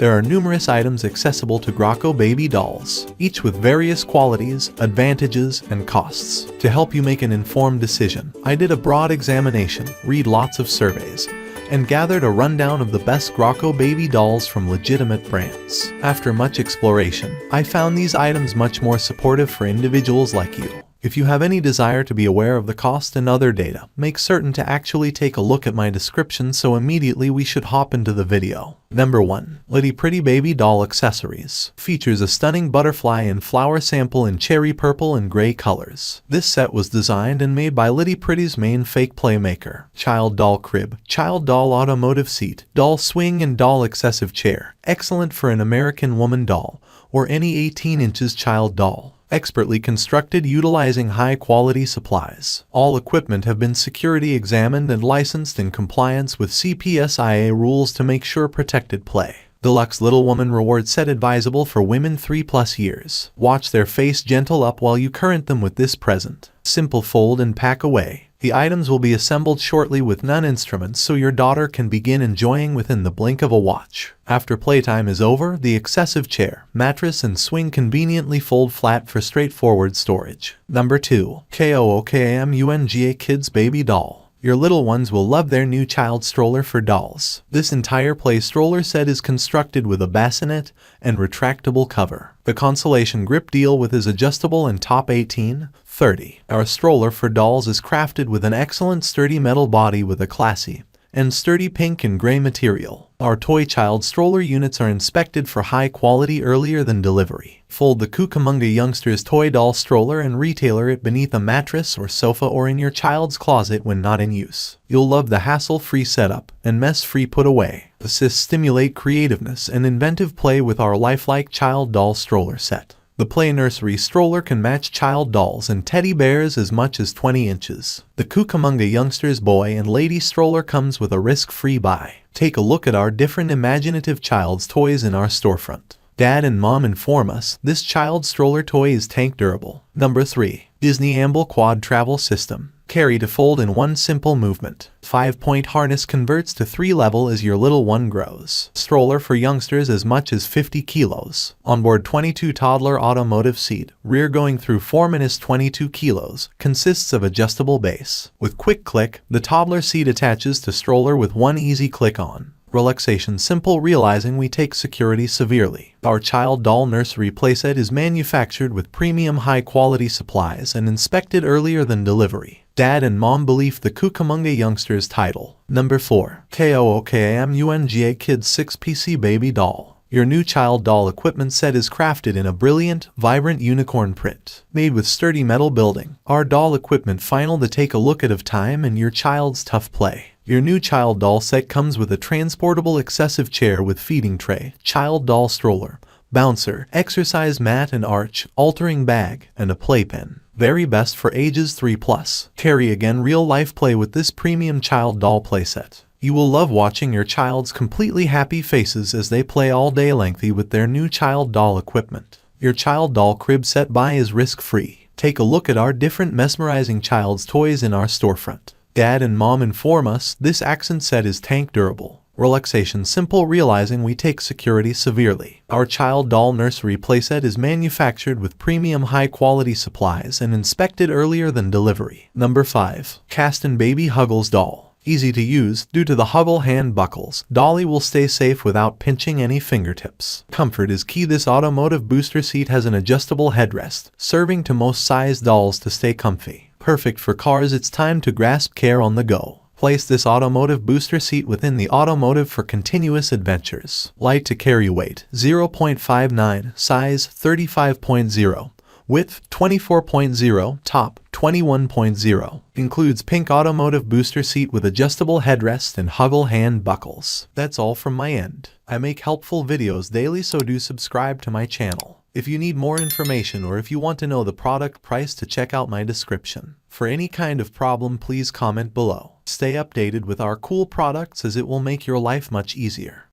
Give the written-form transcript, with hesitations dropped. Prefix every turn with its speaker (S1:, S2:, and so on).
S1: There are numerous items accessible to Graco baby dolls, each with various qualities, advantages, and costs. To help you make an informed decision, I did a broad examination, read lots of surveys, and gathered a rundown of the best Graco baby dolls from legitimate brands. After much exploration, I found these items much more supportive for individuals like you. If you have any desire to be aware of the cost and other data, make certain to actually take a look at my description, so immediately we should hop into the video. Number 1. Litty Pretty Baby Doll Accessories. Features a stunning butterfly and flower sample in cherry purple and gray colors. This set was designed and made by Litty Pretty's main fake playmaker. Child doll crib, child doll automotive seat, doll swing and doll excessive chair. Excellent for an American woman doll or any 18 inches child doll. Expertly constructed utilizing high-quality supplies. All equipment have been security examined and licensed in compliance with CPSIA rules to make sure protected play. Deluxe Little Woman Reward Set advisable for women 3+ years. Watch their face gentle up while you current them with this present. Simple fold and pack away. The items will be assembled shortly with none instruments so your daughter can begin enjoying within the blink of a watch. After playtime is over, the excessive chair, mattress, and swing conveniently fold flat for straightforward storage. Number 2. KOKOMONGA Kids Baby Doll. Your little ones will love their new child stroller for dolls. This entire play stroller set is constructed with a bassinet and retractable cover. The consolation grip deal with is adjustable and top 18/30. Our stroller for dolls is crafted with an excellent sturdy metal body with a classy and sturdy pink and gray material. Our toy child stroller units are inspected for high quality earlier than delivery. Fold the KOKOMONGA Youngsters toy doll stroller and retailer it beneath a mattress or sofa or in your child's closet when not in use. You'll love the hassle-free setup and mess-free put away. Assist stimulate creativeness and inventive play with our lifelike child doll stroller set. The Play Nursery stroller can match child dolls and teddy bears as much as 20 inches. The KOKOMONGA Youngsters boy and lady stroller comes with a risk-free buy. Take a look at our different imaginative child's toys in our storefront. Dad and Mom inform us this child stroller toy is tank durable. Number 3. Disneyamble Quad Travel System. Carry to fold in one simple movement. 5-point harness converts to 3-level as your little one grows. Stroller for youngsters as much as 50 kilos. Onboard 22 toddler automotive seat. Rear going through 4-22 kilos. Consists of adjustable base. With quick click, the toddler seat attaches to stroller with one easy click on. Relaxation simple realizing we take security severely. Our child doll nursery playset is manufactured with premium high-quality supplies and inspected earlier than delivery. Dad and Mom believe the KOKOMONGA Youngsters title. Number 4. KOKOMONGA Kids 6PC Baby Doll. Your new child doll equipment set is crafted in a brilliant, vibrant unicorn print. Made with sturdy metal building. Our doll equipment final to take a look at of time and your child's tough play. Your new child doll set comes with a transportable excessive chair with feeding tray, child doll stroller, bouncer, exercise mat and arch, altering bag, and a playpen. Very best for ages 3+. Carry again real-life play with this premium child doll playset. You will love watching your child's completely happy faces as they play all day lengthy with their new child doll equipment. Your child doll crib set buy is risk-free. Take a look at our different mesmerizing child's toys in our storefront. Dad and Mom inform us this accent set is tank durable. Relaxation simple realizing we take security severely. Our child doll nursery playset is manufactured with premium high-quality supplies and inspected earlier than delivery. Number 5. Cast and Baby Huggles Doll. Easy to use due to the Huggle hand buckles. Dolly will stay safe without pinching any fingertips. Comfort is key. This automotive booster seat has an adjustable headrest, serving to most size dolls to stay comfy. Perfect for cars. It's time to grasp care on the go. Place this automotive booster seat within the automotive for continuous adventures. Light to carry weight 0.59, size 35.0, width 24.0, top 21.0. Includes pink automotive booster seat with adjustable headrest and Huggle hand buckles. That's all from my end. I make helpful videos daily, so do subscribe to my channel. If you need more information or if you want to know the product price, to check out my description. For any kind of problem, please comment below. Stay updated with our cool products as it will make your life much easier.